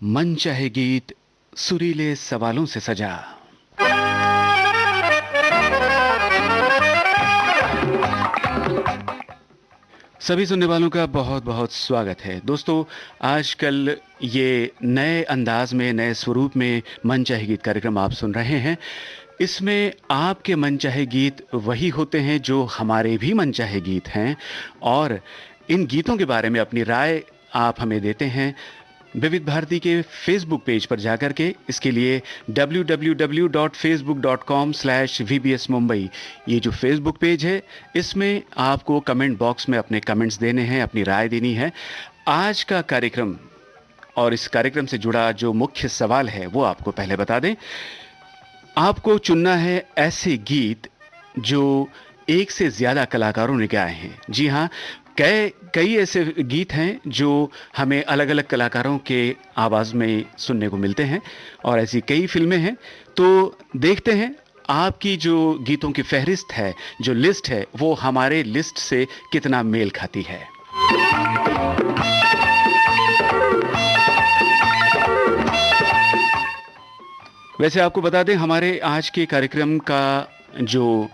मन चाहे गीत सुरीले सवालों से सजा। सभी सुनने वालों का बहुत बहुत स्वागत है दोस्तों। आजकल ये नए अंदाज में, नए स्वरूप में मन चाहे गीत कार्यक्रम आप सुन रहे हैं। इसमें आपके मन चाहे गीत वही होते हैं जो हमारे भी मन चाहे गीत हैं, और इन गीतों के बारे में अपनी राय आप हमें देते हैं विविध भारती के फेसबुक पेज पर जाकर के। इसके लिए www.facebook.com/vbsmumbai ये जो फेसबुक पेज है, इसमें आपको कमेंट बॉक्स में अपने कमेंट्स देने हैं, अपनी राय देनी है। आज का कार्यक्रम और इस कार्यक्रम से जुड़ा जो मुख्य सवाल है वो आपको पहले बता दें। आपको चुनना है ऐसे गीत जो एक से ज्यादा कलाकारों ने गाए हैं। जी हाँ, कई ऐसे गीत हैं जो हमें अलग अलग कलाकारों के आवाज़ में सुनने को मिलते हैं, और ऐसी कई फिल्में हैं। तो देखते हैं आपकी जो गीतों की फहरिस्त है, जो लिस्ट है, वो हमारे लिस्ट से कितना मेल खाती है। वैसे आपको बता दें, हमारे आज के कार्यक्रम का जो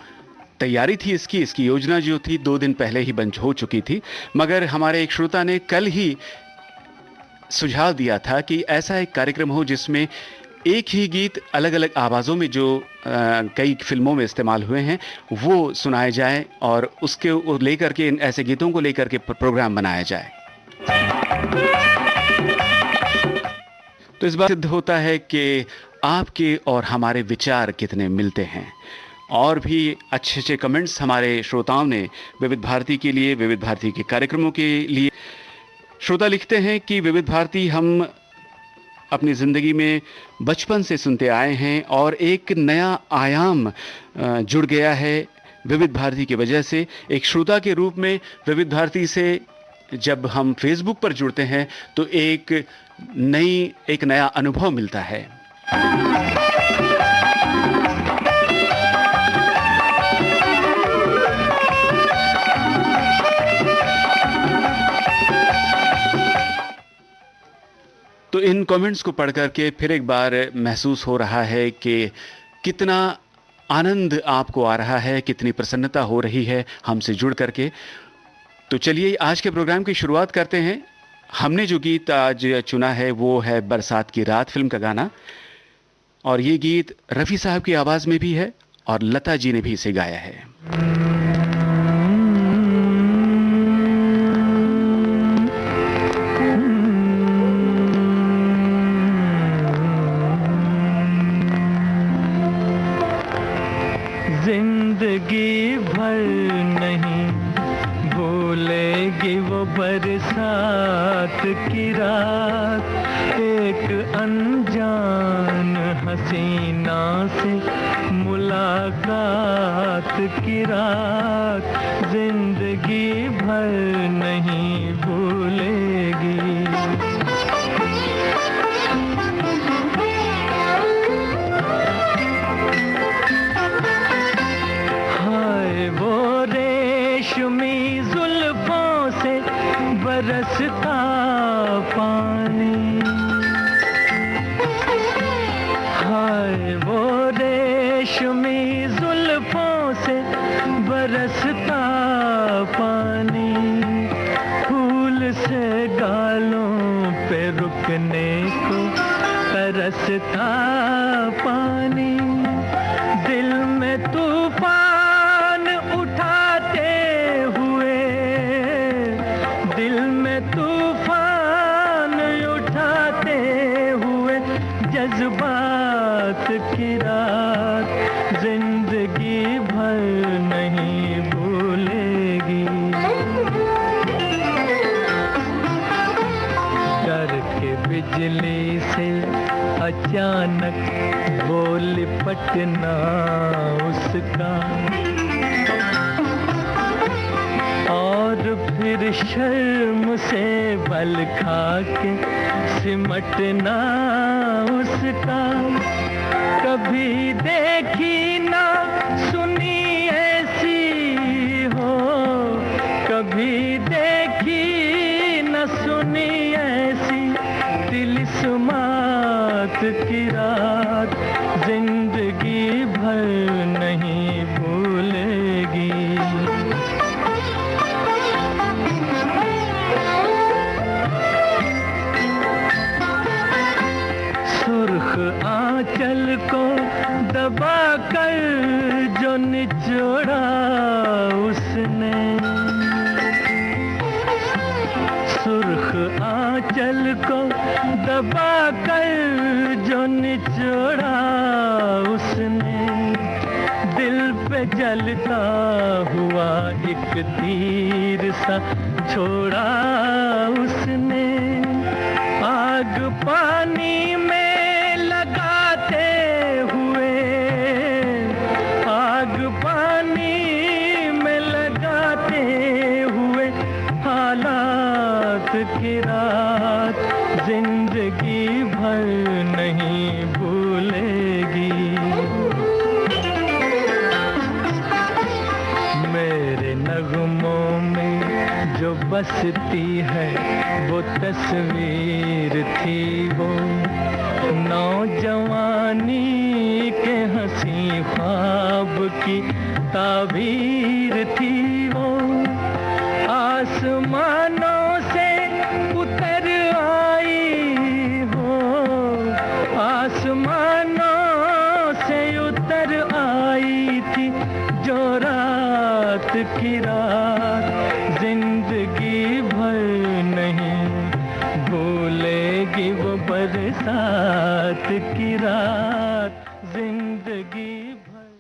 तैयारी थी, इसकी योजना जो थी 2 दिन पहले ही बन हो चुकी थी, मगर हमारे एक श्रोता ने कल ही सुझाव दिया था कि ऐसा एक कार्यक्रम हो जिसमें एक ही गीत अलग अलग आवाज़ों में जो कई फिल्मों में इस्तेमाल हुए हैं वो सुनाए जाए, और उसके लेकर के, ऐसे गीतों को लेकर के प्रोग्राम बनाया जाए। तो इस बात सिद्ध होता है कि आपके और हमारे विचार कितने मिलते हैं। और भी अच्छे अच्छे कमेंट्स हमारे श्रोताओं ने विविध भारती के लिए, विविध भारती के कार्यक्रमों के लिए। श्रोता लिखते हैं कि विविध भारती हम अपनी ज़िंदगी में बचपन से सुनते आए हैं, और एक नया आयाम जुड़ गया है विविध भारती की वजह से। एक श्रोता के रूप में विविध भारती से जब हम फेसबुक पर जुड़ते हैं तो एक नया अनुभव मिलता है। तो इन कमेंट्स को पढ़ करके फिर एक बार महसूस हो रहा है कि कितना आनंद आपको आ रहा है, कितनी प्रसन्नता हो रही है हमसे जुड़ करके। तो चलिए आज के प्रोग्राम की शुरुआत करते हैं। हमने जो गीत आज चुना है वो है बरसात की रात फिल्म का गाना, और ये गीत रफ़ी साहब की आवाज़ में भी है और लता जी ने भी इसे गाया है। जिंदगी भर नहीं भूलेगी वो बरसात की रात, एक अनजान हसीना से मुलाकात की रात, जिंदगी भर नहीं भूलेगी। रेशमी जुल्फों से बरसता पानी, हाय वो रेशमी जुल्फों से बरसता पानी, फूल से गालों पे रुकने को तरसता पानी, दिल में तूफान जज्बात की रात, जिंदगी भर नहीं भूलेगी। डर के बिजली से अचानक वो लिपटना उसका, और फिर शर्म से बल खा के सिमटना उसका। कभी देखी ना सुनी ऐसी हो, कभी देखी न सुनी ऐसी दिल किस्मत की रात जिंदगी भर नहीं भूलेगी। सुर्ख आंचल को दबा कर जो निचोड़ा उसने, सुर्ख आंचल को दबा कर जो निचोड़ा उसने, दिल पे जलता हुआ एक तीर सा छोड़ा उसने। आग पानी में लगाते हुए, आग पानी में लगाते हुए हालात की रात जिंदगी भर नहीं भूलेगी। मेरे नगमों में जो बसती है वो तस्वीर थी, वो नौजवानी के हंसी ख्वाब की ताबीर थी। वो आसमानों से उतर आई हो, आसमानों से उतर आई थी जो रात की रात जिंदगी भर नहीं भूलेगी। वो बरसात की रात जिंदगी भर।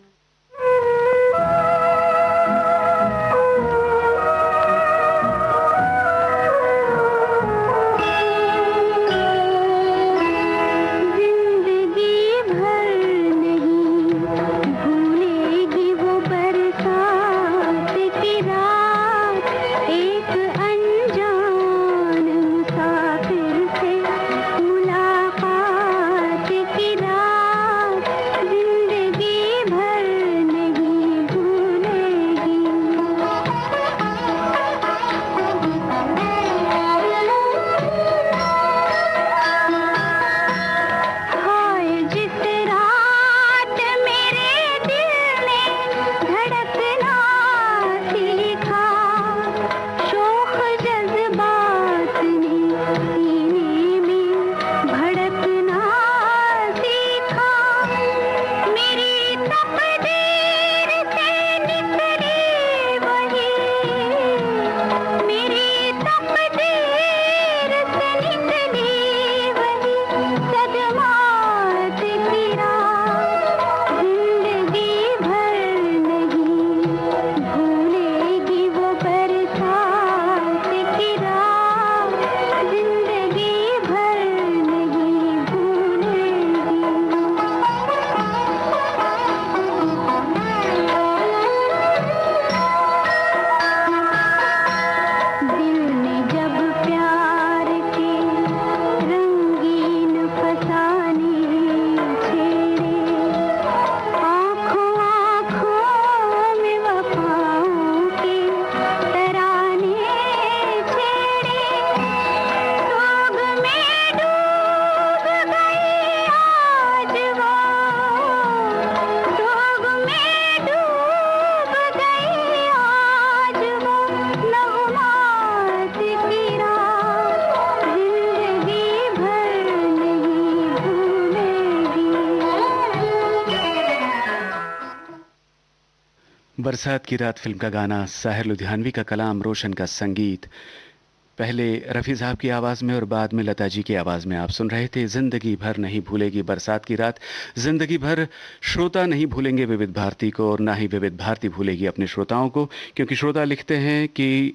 बरसात की रात फिल्म का गाना, साहिर लुधियानवी का कलाम, रोशन का संगीत। पहले रफ़ी साहब की आवाज़ में और बाद में लता जी की आवाज़ में आप सुन रहे थे ज़िंदगी भर नहीं भूलेगी बरसात की रात। ज़िंदगी भर श्रोता नहीं भूलेंगे विविध भारती को, और ना ही विविध भारती भूलेगी अपने श्रोताओं को, क्योंकि श्रोता लिखते हैं कि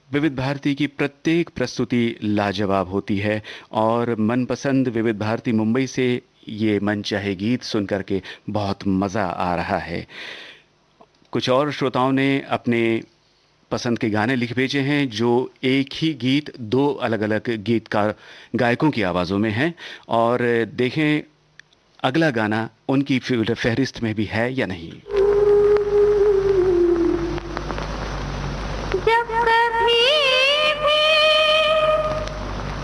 विविध भारती की प्रत्येक प्रस्तुति लाजवाब होती है और मनपसंद विविध भारती मुंबई से ये मन चाहे गीत सुन करके बहुत मज़ा आ रहा है। कुछ और श्रोताओं ने अपने पसंद के गाने लिख भेजे हैं जो एक ही गीत दो अलग अलग गीतकार गायकों की आवाज़ों में हैं, और देखें अगला गाना उनकी फहरिस्त में भी है या नहीं। जब कभी भी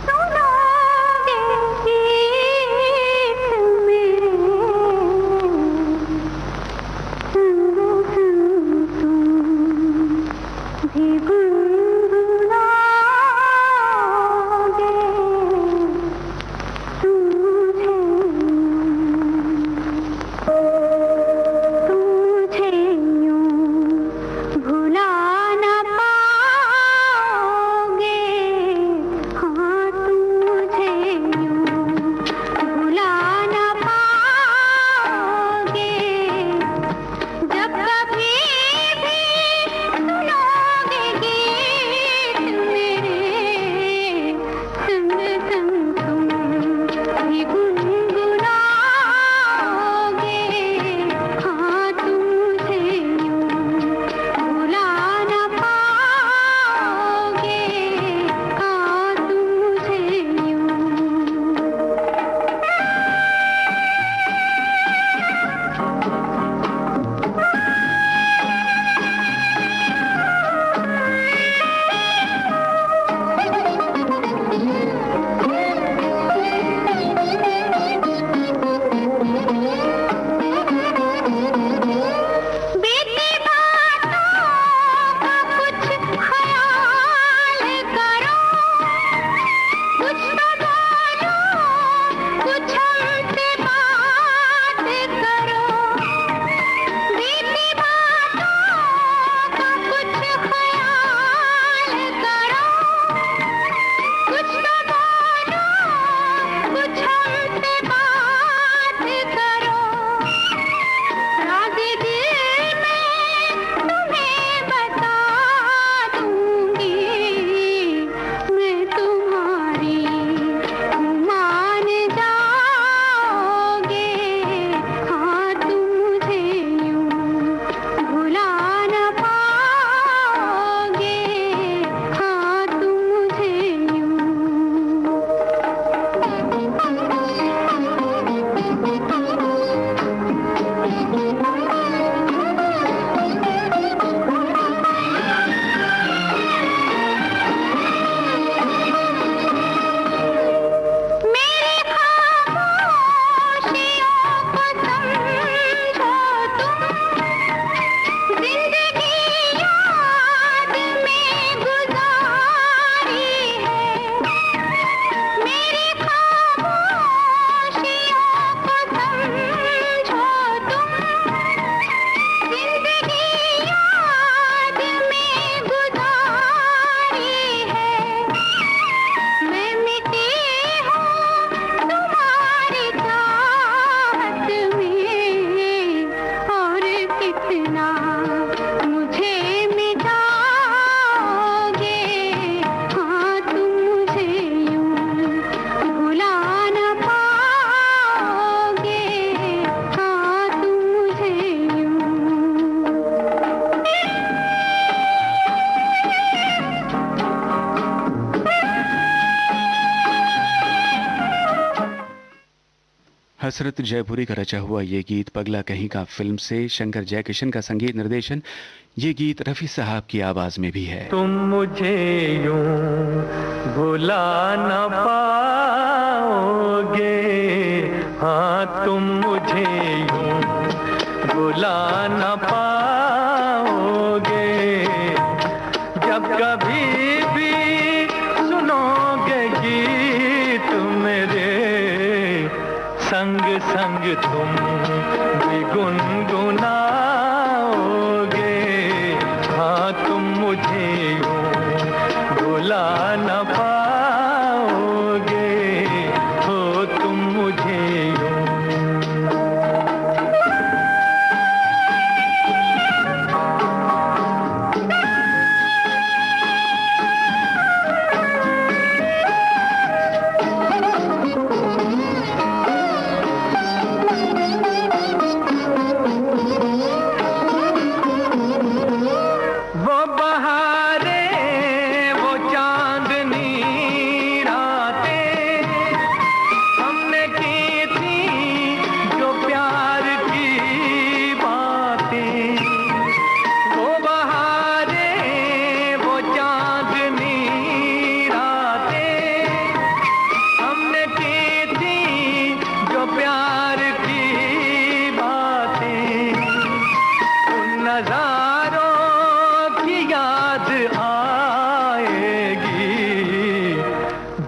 सुनोगे हसरत जयपुरी का रचा हुआ ये गीत पगला कहीं का फिल्म से शंकर जयकिशन का संगीत निर्देशन। ये गीत रफ़ी साहब की आवाज में भी है। तुम मुझे यूं भुला न पाओगे, हाँ तुम मुझे यूं भुला न पाओगे, जब कभी भी सुनोगे गीत मेरे, संग संग तुम भी गुनगुनाओगे, हाँ तुम मुझे यूं भुला न पाओगे, हो तुम मुझे यूं।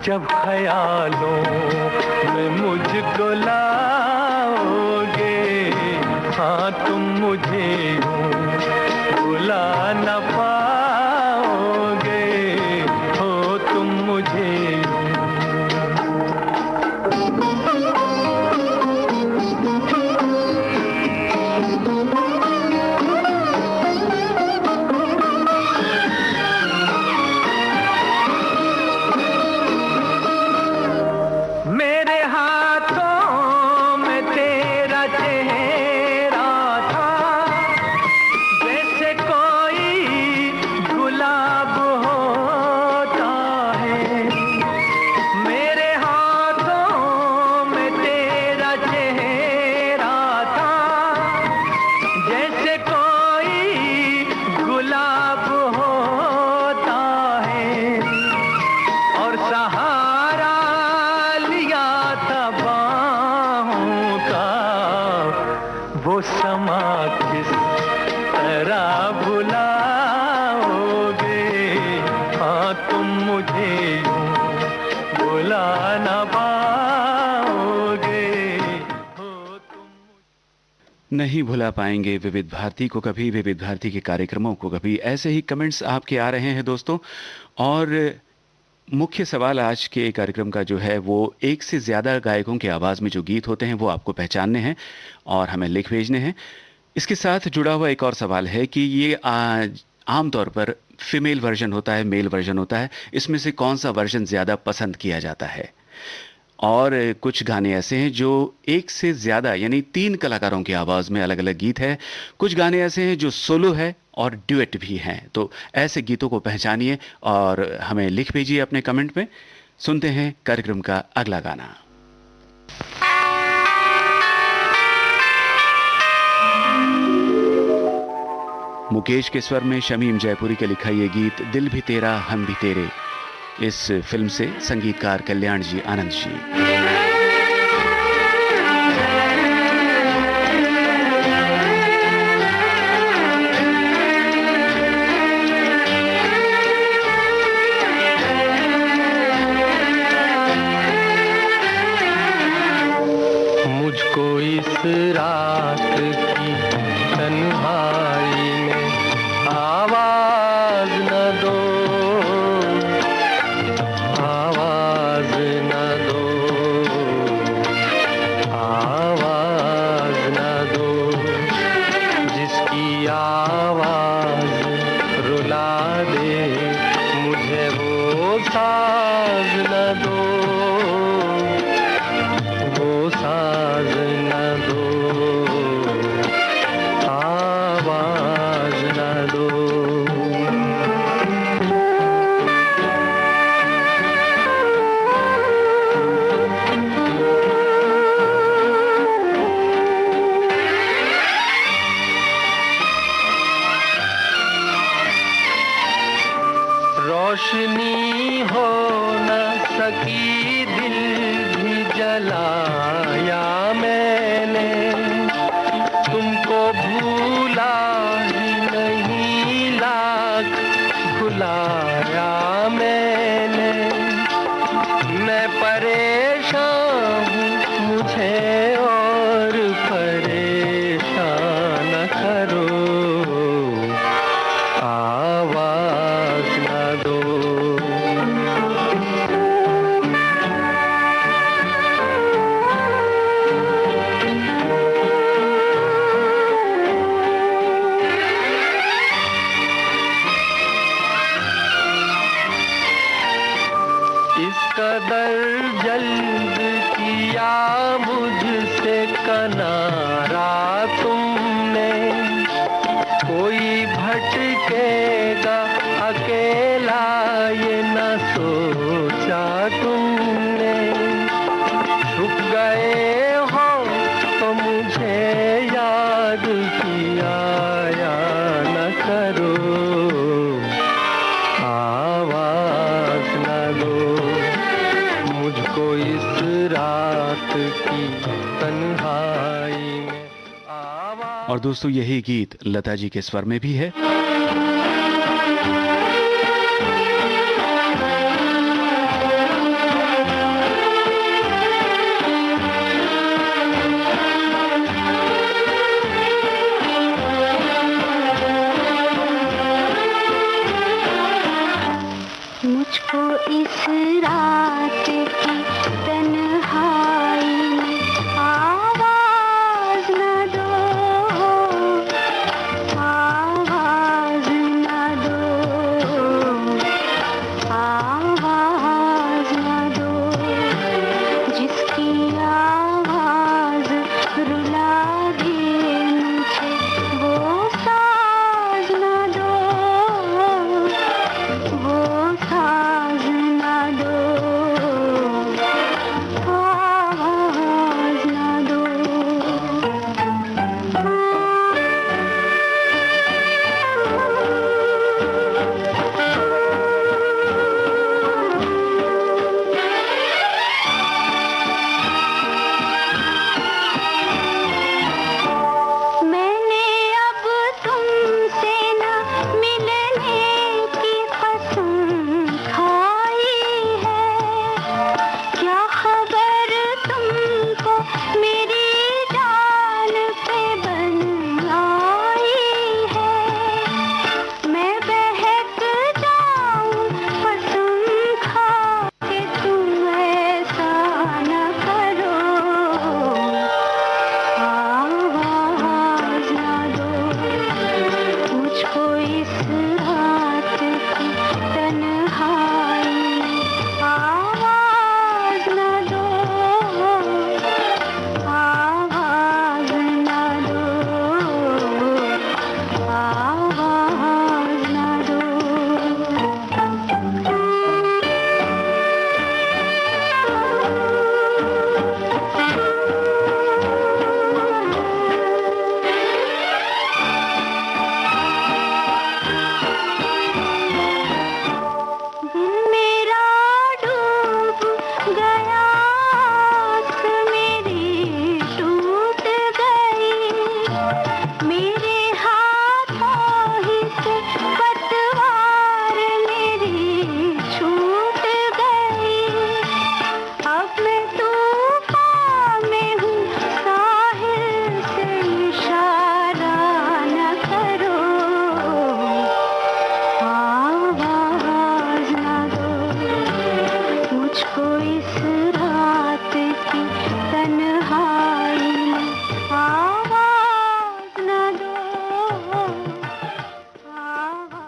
जब ख्यालों में मुझको लाओगे, हाँ तुम मुझे यूं भुला न पाओगे, हो तुम मुझे समा किस तरह भुलाओगे, हाँ तुम मुझे यूं भुला न पाओगे, हो तुम। नहीं भुला पाएंगे विविध भारती को कभी, विविध भारती के कार्यक्रमों को कभी। ऐसे ही कमेंट्स आपके आ रहे हैं दोस्तों। और मुख्य सवाल आज के कार्यक्रम का जो है वो एक से ज़्यादा गायकों की आवाज़ में जो गीत होते हैं वो आपको पहचानने हैं और हमें लिख भेजने हैं। इसके साथ जुड़ा हुआ एक और सवाल है कि ये आमतौर पर फीमेल वर्जन होता है, मेल वर्जन होता है, इसमें से कौन सा वर्जन ज़्यादा पसंद किया जाता है। और कुछ गाने ऐसे हैं जो एक से ज़्यादा यानी 3 कलाकारों की आवाज़ में अलग अलग गीत है। कुछ गाने ऐसे हैं जो सोलो है और ड्यूएट भी हैं। तो ऐसे गीतों को पहचानिए और हमें लिख भेजिए अपने कमेंट में। सुनते हैं कार्यक्रम का अगला गाना। मुकेश के स्वर में शमीम जयपुरी का लिखा ये गीत दिल भी तेरा हम भी तेरे, इस फिल्म से संगीतकार कल्याण जी, आनंद जी। मुझको इस रात की तन्हाई में आवाज न दो, आवाज न दो, आवाज न दो, जिसकी आवाज रुला दे मुझे वो साज न दो, वो साज न दो, आवाज बुलाया मैंने, तुमको भूला ही नहीं, लाख भुलाया मैंने। मैं परेशान हूँ, मुझे और परेशान न करो, आवाज न दो। इस कदर जल्द किया मुझसे किनारा तुमने, कोई भटकेगा अकेला ये न सोचा तुमने। छुप गए हो तो मुझे याद किया या न करो, आवाज न दो मुझको इस रात की तन्हाई में। और दोस्तों यही गीत लता जी के स्वर में भी है। मुझको इस रात की तन्हाई में आवाज न दो, आवाज न दो, आवाज न दो। जिसकी आवाज रुला दे मुझे, वो साज न दो, वो साज न दो, आवाज न दो। मैंने अब तुमसे न मिलने की कसम खाई है, क्या खबर तुमको मेरी जान पे बन आई है। मैं बहक जाऊं कसम खा के, तुम ऐसा न करो, आवाज न दो मुझको इस रात की तन्हाई में, आवाज न दो, आवाज न दो, आवाज न दो। दिल मेरा डूब गया, आस मेरी टूट गई, मेरे हाथों ही से पतवार मेरी छूट गई। अब मैं तूफान में हूँ, साहिल से इशारा न करो, आवाज न दो मुझको इस रात की तन्हाई में, आवाज न दो, आवाज।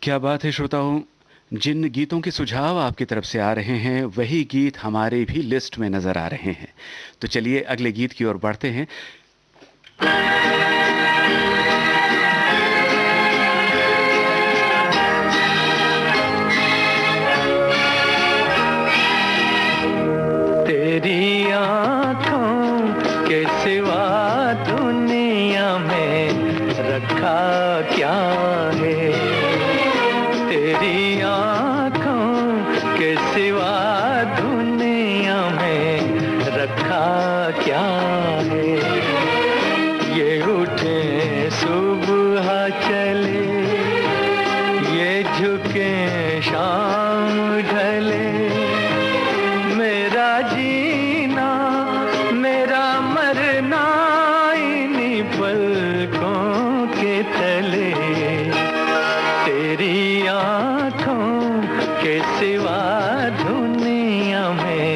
क्या बात है श्रोताओं, जिन गीतों के सुझाव आपकी तरफ से आ रहे हैं वही गीत हमारे भी लिस्ट में नजर आ रहे हैं। तो चलिए अगले गीत की ओर बढ़ते हैं। तेरी आँखों के सिवा दुनिया में रखा क्या है, तेरी आँखों के सिवा दुनिया में क्या है। ये उठे सुबह चले, ये झुके शाम ढले, मेरा जीना मेरा मरना इन्हीं पलकों के तले। तेरी आँखों के सिवा दुनिया में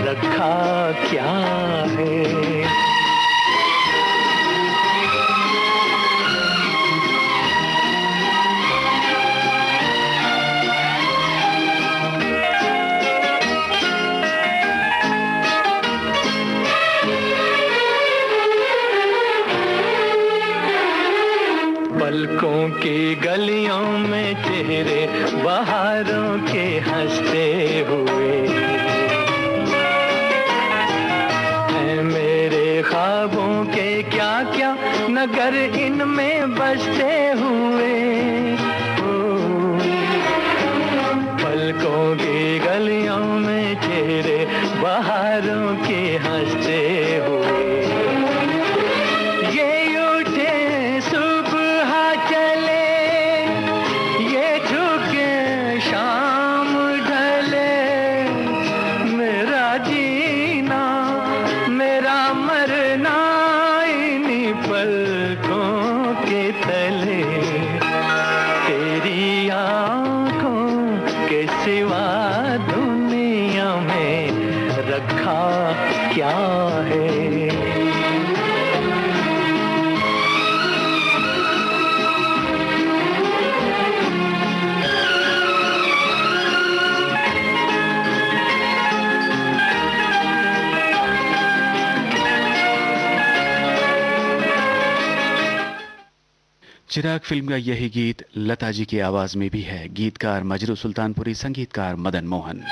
रखा क्या है। पलकों की गलियों में चेहरे बहारों के हंसते हुए हैं, मेरे ख्वाबों के क्या क्या नगर इनमें बसते हुए। पलकों की गलियों में चेहरे बहारों के हंसते हुए, ये उठे सुबह चले, ये झुके शाम ढले, मेरा जीना मेरा मरना इन्हीं पलकों के तले। तेरी आँखों के सिवा दुनिया में रखा क्या है। चिराग फिल्म का यही गीत लता जी की आवाज में भी है। गीतकार मजरू सुल्तानपुरी, संगीतकार मदन मोहन।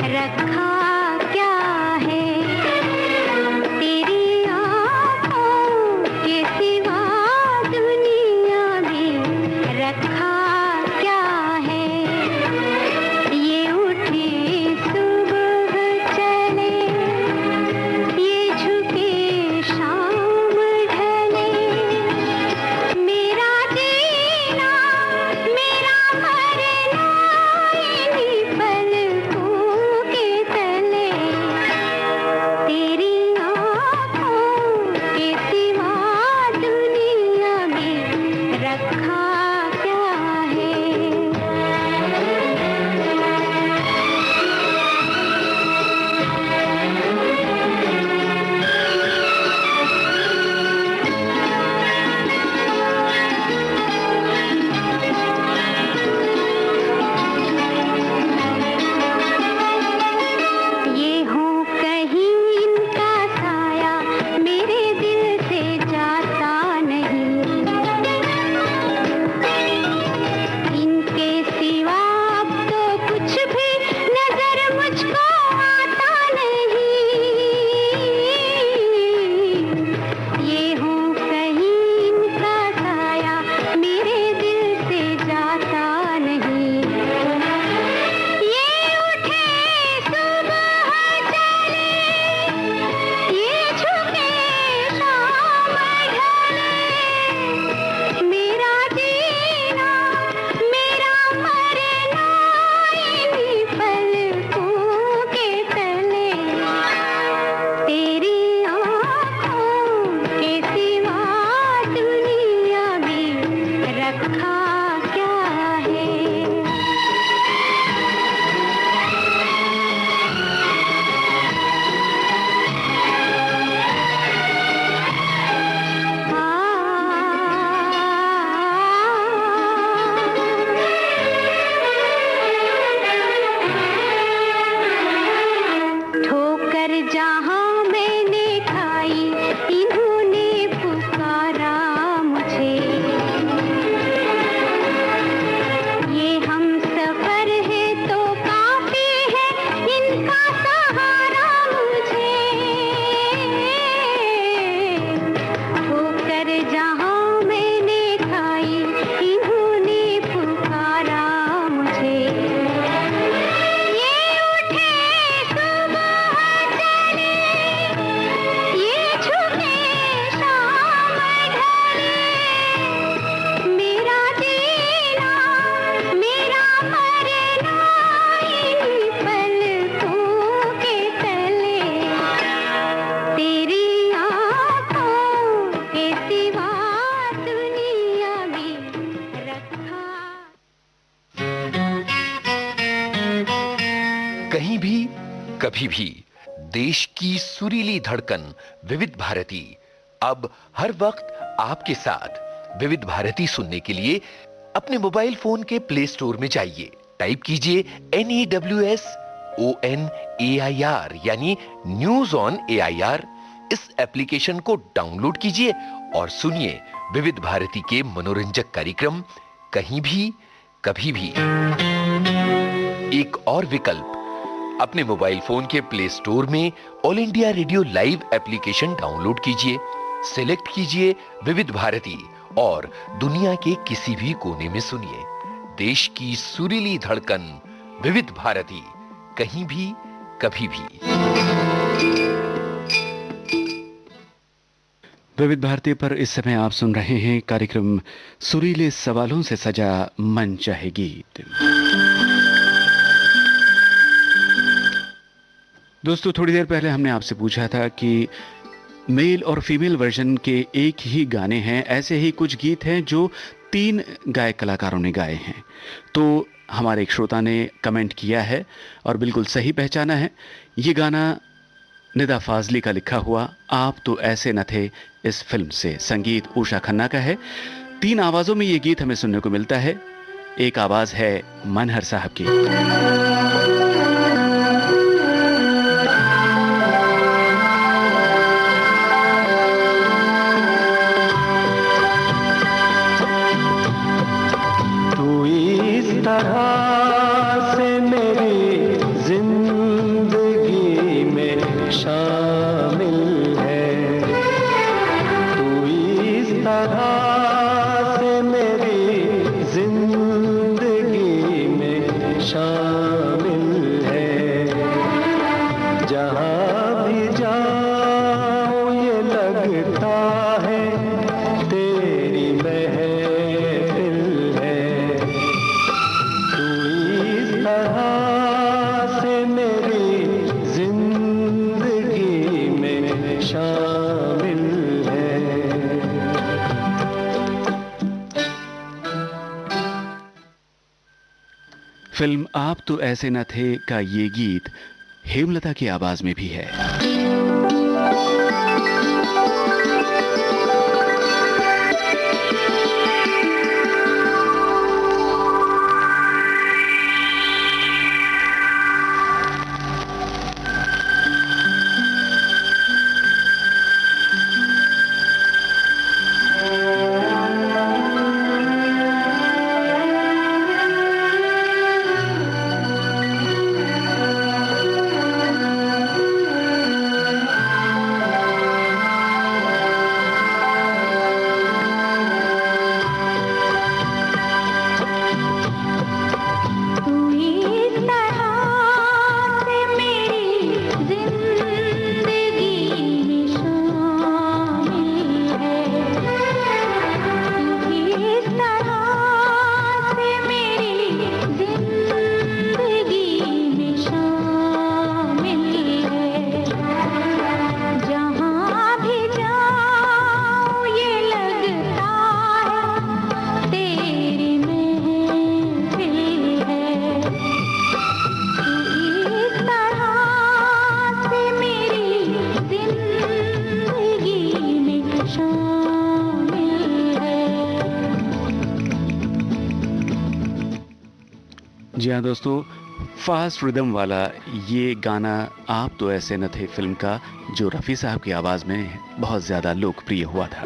रखा क्या है। कभी भी। देश की सुरीली धड़कन विविध भारती अब हर वक्त आपके साथ। विविध भारती सुनने के लिए अपने मोबाइल फोन के प्ले स्टोर में जाइए, टाइप कीजिए NEWSONAIR यानी न्यूज ऑन AIR। इस एप्लीकेशन को डाउनलोड कीजिए और सुनिए विविध भारती के मनोरंजक कार्यक्रम कहीं भी कभी भी। एक और विकल्प, अपने मोबाइल फोन के प्ले स्टोर में all India radio live application download कीजिए, सिलेक्ट कीजिए विविध भारती और दुनिया के किसी भी कोने में सुनिए देश की सुरीली धड़कन विविध भारती, कहीं भी कभी भी। विविध भारती पर इस समय आप सुन रहे हैं कार्यक्रम सुरीले सवालों से सजा मन चाहे गीत। दोस्तों, थोड़ी देर पहले हमने आपसे पूछा था कि मेल और फीमेल वर्जन के एक ही गाने हैं, ऐसे ही कुछ गीत हैं जो 3 गायक कलाकारों ने गाए हैं। तो हमारे एक श्रोता ने कमेंट किया है और बिल्कुल सही पहचाना है। ये गाना निदा फाजली का लिखा हुआ आप तो ऐसे न थे इस फिल्म से, संगीत उषा खन्ना का है। 3 आवाजों में ये गीत हमें सुनने को मिलता है। एक आवाज है मनहर साहब की। फिल्म आप तो ऐसे न थे का ये गीत हेमलता की आवाज में भी है। जी हाँ दोस्तों, फास्ट रिदम वाला ये गाना आप तो ऐसे न थे फिल्म का, जो रफ़ी साहब की आवाज़ में बहुत ज़्यादा लोकप्रिय हुआ था।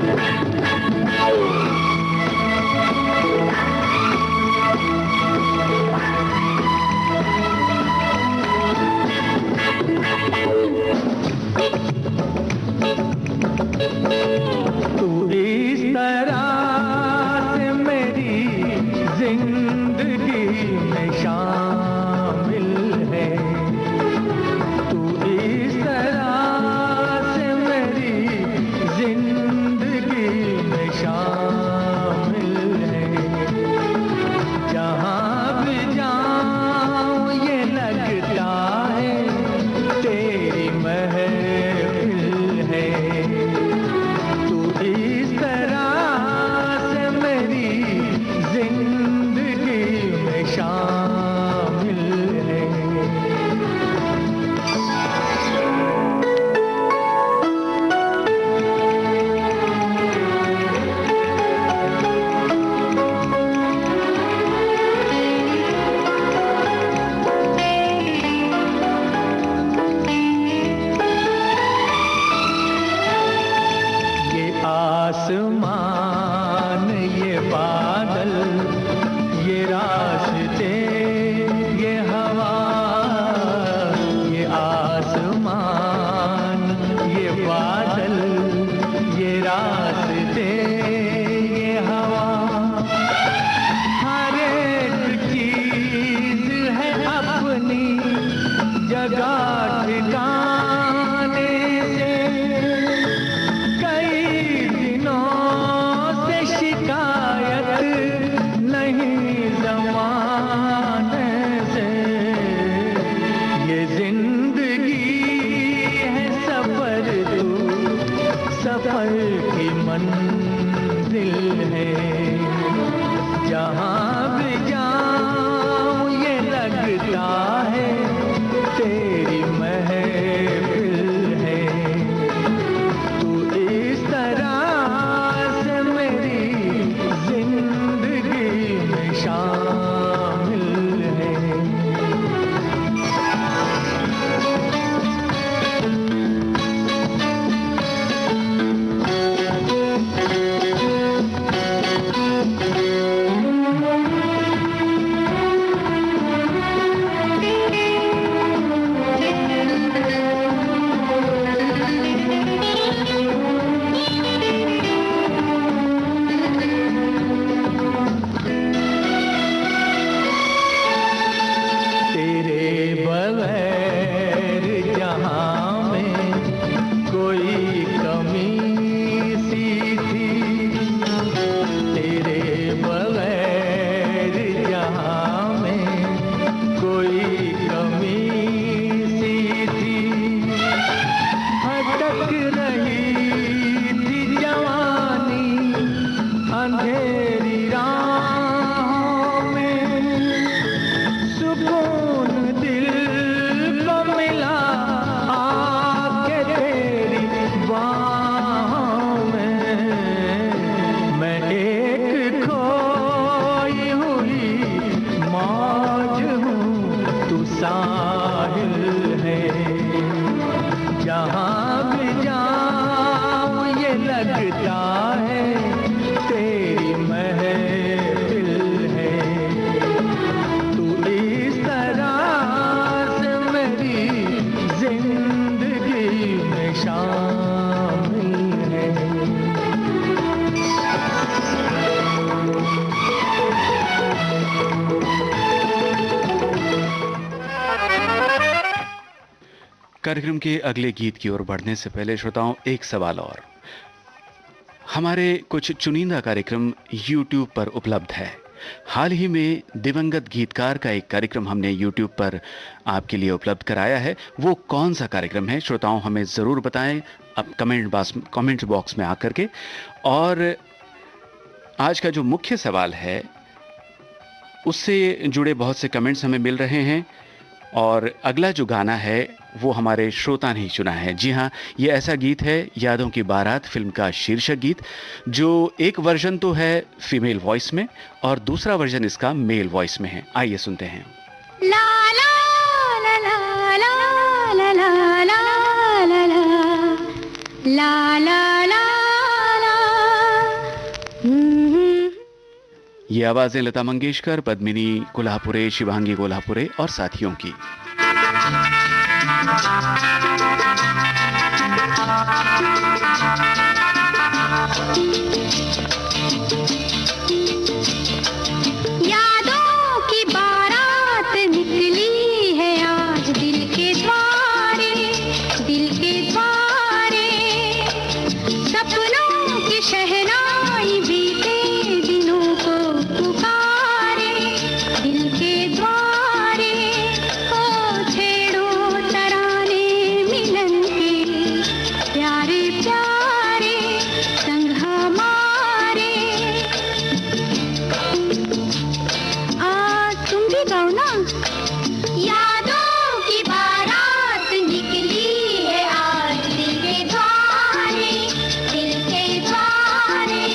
तू इस तरह से मेरी जिंदगी में शामिल है, तू इस तरह से मेरी जिंदगी में शामिल है। जहाँ भी जाऊँ ये लगता है तेरी महफिल है। तू आसमान ये बादल ये रास्ते ये हवा, ये आसमान ये बादल ये रास्ते ये हवा, हर एक चीज है अपनी जगह ठिकाने से। कई दिनों से शिकायत नहीं ज़माने से। ये जिंदगी है सफर, तू सफर की मंजिल है। जहाँ भी जाऊँ ये लगता है तेरी महफिल है। तू इस तरह से मेरी जिंदगी में शामिल है। तेरे बगैर जहाँ में कोई कमी सी थी, तेरे बगैर जहाँ में कोई कमी सी थी। भटक रही थी जवानी अंधेरी राहों में, सुकून दिल को मिला आके तेरी बाहों में। मैं एक खोई हुई मौज हूँ, तू साहिल है। जहाँ भी जाऊँ ये लगता है तेरी महफिल है। तू इस तरह से मेरी जिंदगी में शामिल है। कार्यक्रम के अगले गीत की ओर बढ़ने से पहले श्रोताओं एक सवाल और। हमारे कुछ चुनिंदा कार्यक्रम YouTube पर उपलब्ध है। हाल ही में दिवंगत गीतकार का एक कार्यक्रम हमने YouTube पर आपके लिए उपलब्ध कराया है। वो कौन सा कार्यक्रम है श्रोताओं, हमें ज़रूर बताएं अब कमेंट बॉक्स में आकर के। और आज का जो मुख्य सवाल है उससे जुड़े बहुत से कमेंट्स हमें मिल रहे हैं। और अगला जो गाना है वो हमारे श्रोता ने ही चुना है। जी हाँ, ये ऐसा गीत है यादों की बारात फिल्म का शीर्षक गीत, जो एक वर्जन तो है फीमेल वॉइस में और दूसरा वर्जन इसका मेल वॉइस में है। आइए सुनते हैं। ला ला ला ला ला ला ला ला ला ला ला ला ला ला। ये आवाजें लता मंगेशकर, पद्मिनी कोल्हापुरे, शिवांगी कोल्हापुरे और साथियों की। यादों की बारात निकली है आज दिल के द्वारे, दिल के द्वारे। सपनों की शहनाई बीते दिनों को पुकारे, दिल के द्वारे। ओ छेड़ो तराने मिलन के, प्यारे प्यारे संग हमारे। तुम भी गाओ ना। यादों की बारात निकली है आज दिल के द्वारे, दिल के द्वारे।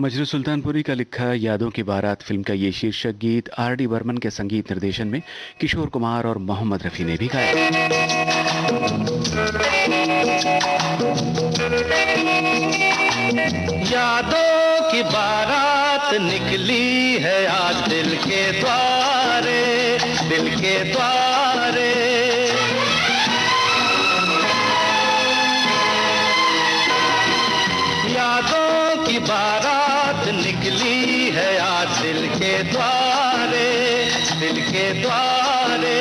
मजरू सुल्तानपुरी का लिखा यादों की बारात फिल्म का ये शीर्षक गीत R.D. बर्मन के संगीत निर्देशन में किशोर कुमार और मोहम्मद रफी ने भी गाया। यादों की बारात निकली है आज दिल के द्वारे, दिल के द्वारे। यादों की बारात निकली है आज दिल के द्वारे, दिल के द्वारे।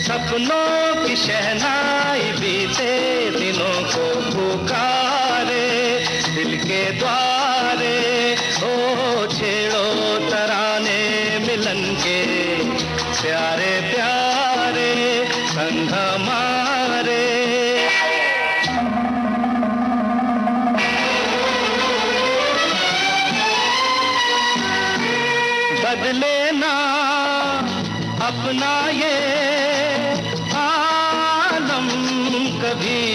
सपनों की शहनाई बीते दिनों को पुकारे, दिल के द्वारे। ओ छेड़ो तराने मिलन के प्यारे प्यारे संग हमारे। बदले ना अपना ये आलम कभी,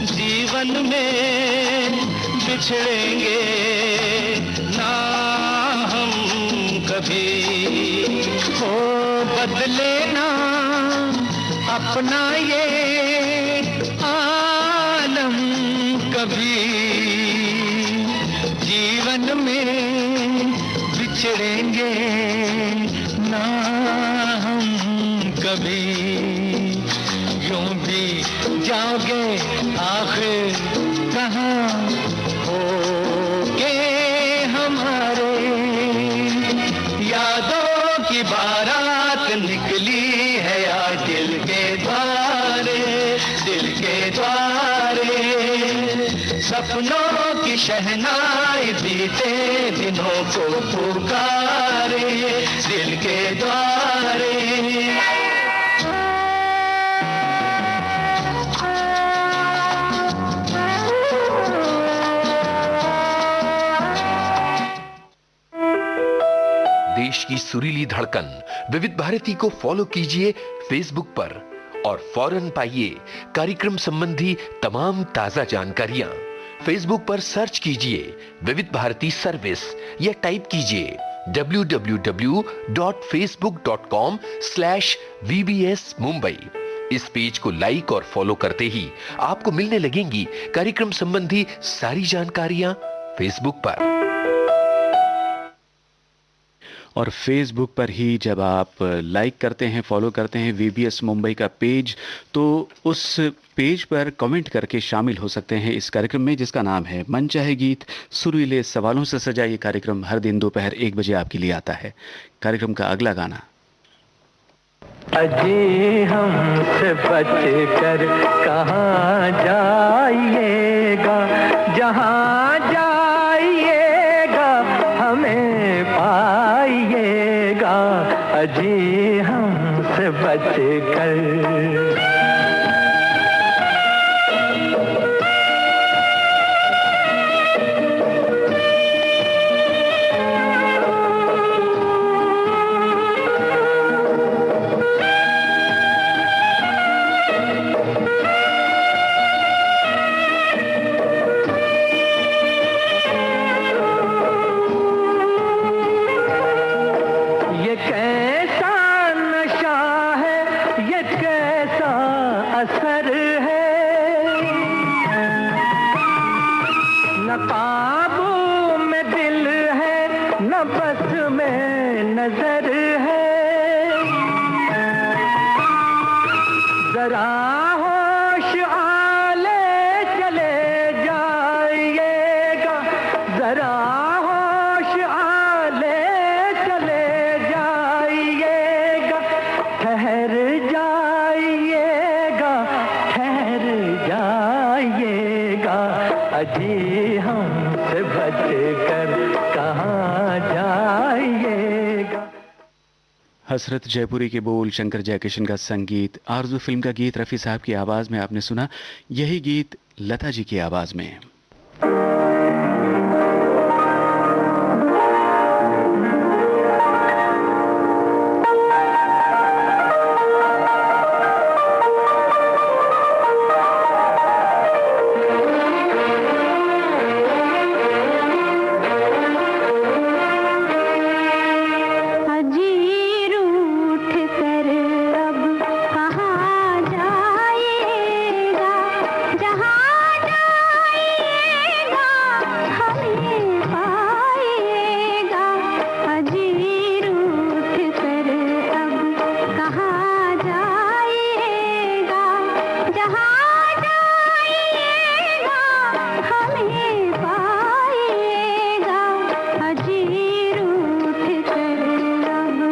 जीवन में बिछड़ेंगे ना हम कभी। हो बदले ना अपना ये आलम कभी, जीवन में बिछड़ेंगे ना हम कभी। यूं भी जाओगे आखिर कहाँ होगे हमारे। यादों की बारात निकली है आज दिल के द्वारे, दिल के द्वारे। सपनों की शहनाई बीते दिनों को पुकारे, दिल के द्वारे। देश की सुरीली धड़कन विविध भारती को फॉलो कीजिए फेसबुक पर और फौरन पाइए कार्यक्रम संबंधी तमाम ताजा जानकारियां। फेसबुक पर सर्च कीजिए विविध भारती सर्विस या टाइप कीजिए www.facebook.com/VBS Mumbai। इस पेज को लाइक और फॉलो करते ही आपको मिलने लगेंगी कार्यक्रम संबंधी सारी जानकारियां फेसबुक पर। और फेसबुक पर ही जब आप लाइक करते हैं, फॉलो करते हैं VBS मुंबई का पेज, तो उस पेज पर कमेंट करके शामिल हो सकते हैं इस कार्यक्रम में, जिसका नाम है मन चाहे गीत। सुरीले सवालों से सजा ये कार्यक्रम हर दिन दोपहर 1 बजे आपके लिए आता है। कार्यक्रम का अगला गाना। अजी हमसे बच कर कहाँ जाइएगा, जहाँ जाइएगा हमें पाइएगा। अजी हमसे बच कर। अजी हमसे बच कर कहाँ जाइएगा। हसरत जयपुरी के बोल, शंकर जयकिशन का संगीत, आरजू फिल्म का गीत रफ़ी साहब की आवाज़ में आपने सुना। यही गीत लता जी की आवाज़ में। हमें पाएगा अजी रूठ कर अब।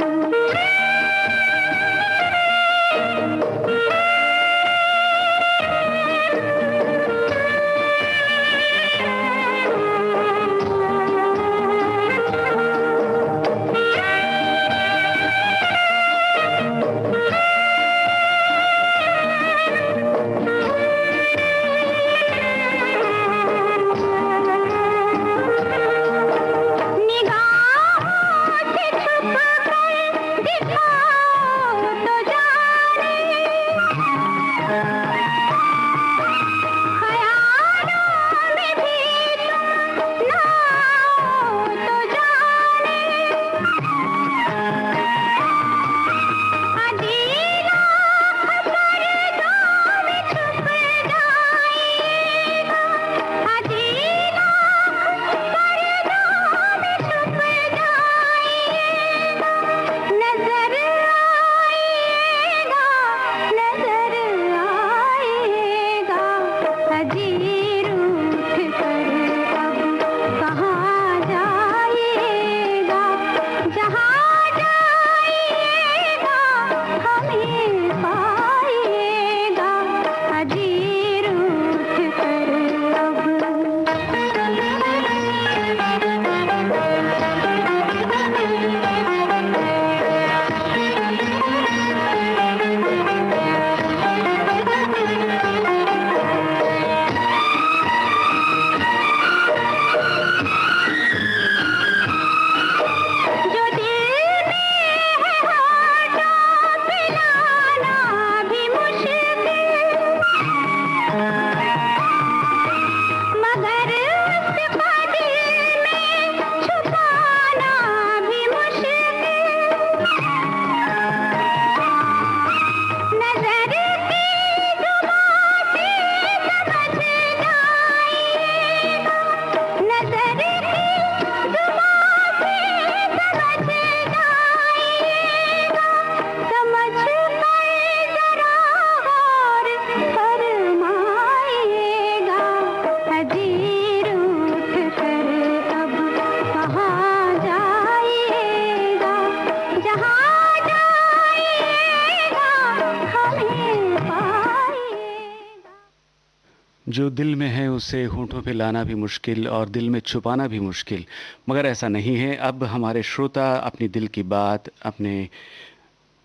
जो दिल में है उसे होठों पे लाना भी मुश्किल और दिल में छुपाना भी मुश्किल, मगर ऐसा नहीं है। अब हमारे श्रोता अपनी दिल की बात अपने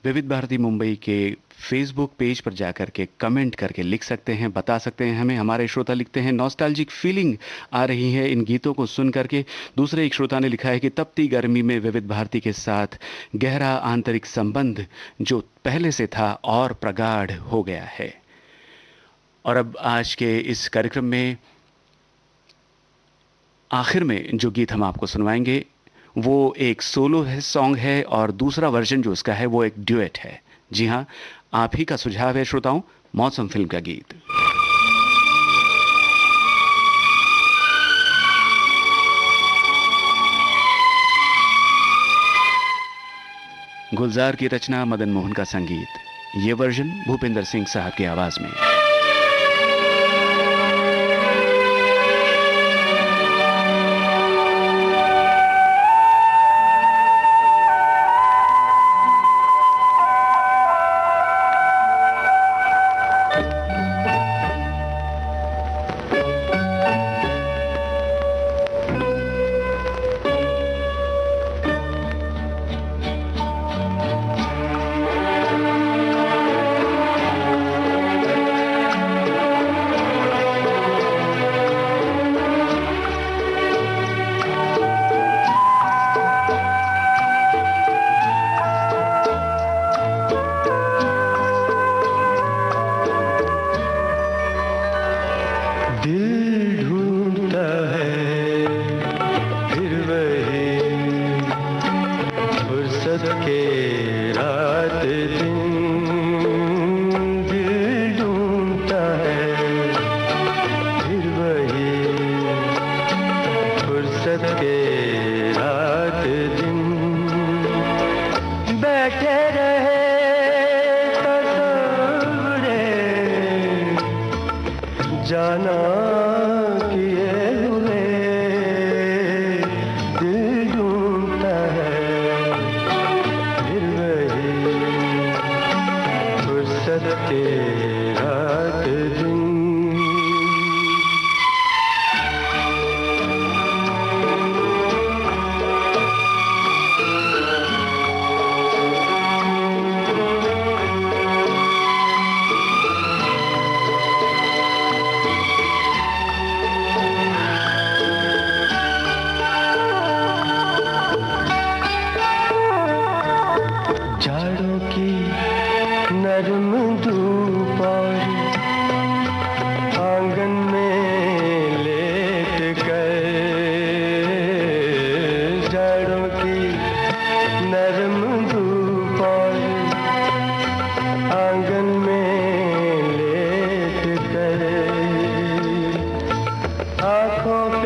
विविध भारती मुंबई के फेसबुक पेज पर जाकर के कमेंट करके लिख सकते हैं, बता सकते हैं हमें। हमारे श्रोता लिखते हैं नॉस्टैल्जिक फीलिंग आ रही है इन गीतों को सुन करके। दूसरे एक श्रोता ने लिखा है कि तपती गर्मी में विविध भारती के साथ गहरा आंतरिक संबंध जो पहले से था और प्रगाढ़ हो गया है। और अब आज के इस कार्यक्रम में आखिर में जो गीत हम आपको सुनवाएंगे वो एक सोलो है सॉन्ग है और दूसरा वर्जन जो उसका है वो एक ड्यूएट है। जी हाँ, आप ही का सुझाव है श्रोताओं, मौसम फिल्म का गीत। गुलजार की रचना, मदन मोहन का संगीत। ये वर्जन भूपेंद्र सिंह साहब की आवाज में।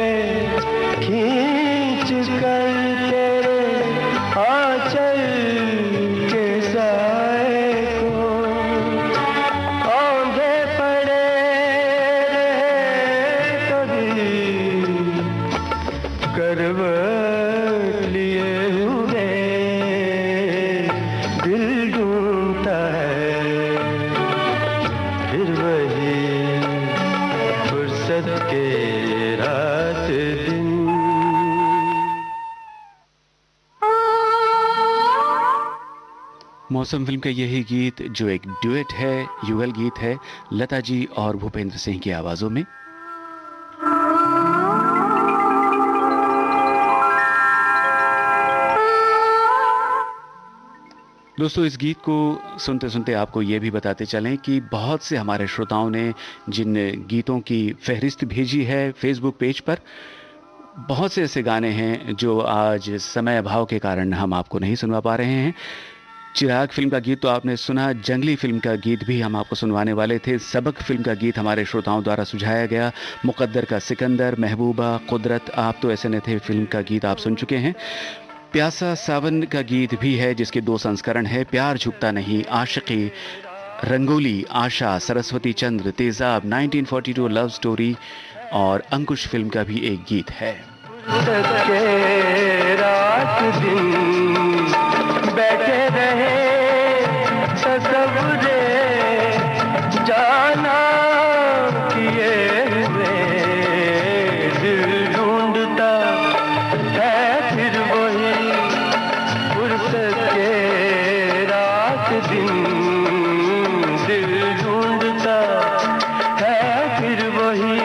पे खींच कर तेरे आंचल के साए को औंधे पड़े रहे कभी करवट लिए हुए दिल ढूंढता है फिर वही फुर्सत के रात दिन। मौसम फिल्म का यही गीत जो एक ड्यूएट है, युगल गीत है, लता जी और भूपेंद्र सिंह की आवाजों में। दोस्तों, इस गीत को सुनते सुनते आपको ये भी बताते चलें कि बहुत से हमारे श्रोताओं ने जिन गीतों की फहरिस्त भेजी है फेसबुक पेज पर, बहुत से ऐसे गाने हैं जो आज समय अभाव के कारण हम आपको नहीं सुनवा पा रहे हैं। चिराग फिल्म का गीत तो आपने सुना, जंगली फिल्म का गीत भी हम आपको सुनवाने वाले थे, सबक फिल्म का गीत हमारे श्रोताओं द्वारा सुझाया गया, मुकद्दर का सिकंदर, महबूबा, कुदरत, आप तो ऐसे न थे फिल्म का गीत आप सुन चुके हैं। प्यासा सावन का गीत भी है जिसके 2 संस्करण है, प्यार झुकता नहीं, आशिकी, रंगोली, आशा, सरस्वती चंद्र, तेजाब, 1942 लव स्टोरी और अंकुश फिल्म का भी एक गीत है। के रात दिन बैठे रहे तसव्वुरे जाना किए हुए दिल ढूंढता है फिर वही फुर्सत के रात दिन दिल ढूंढता है फिर वही।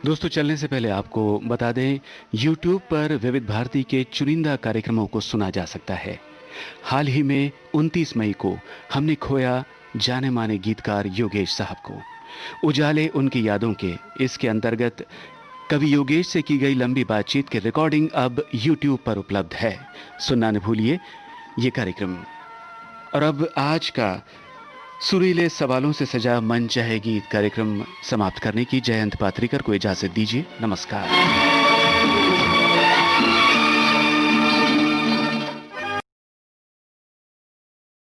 दोस्तों, चलने से पहले आपको बता दें, YouTube पर विविध भारती के चुनिंदा कार्यक्रमों को सुना जा सकता है। हाल ही में 29 मई को हमने खोया जाने माने गीतकार योगेश साहब को। उजाले उनकी यादों के इसके अंतर्गत कवि योगेश से की गई लंबी बातचीत की रिकॉर्डिंग अब YouTube पर उपलब्ध है। सुनना न भूलिए ये कार्यक्रम। और अब आज का सुरीले सवालों से सजा मन चाहे गीत कार्यक्रम समाप्त करने की जयंत पात्रिकर को इजाजत दीजिए। नमस्कार।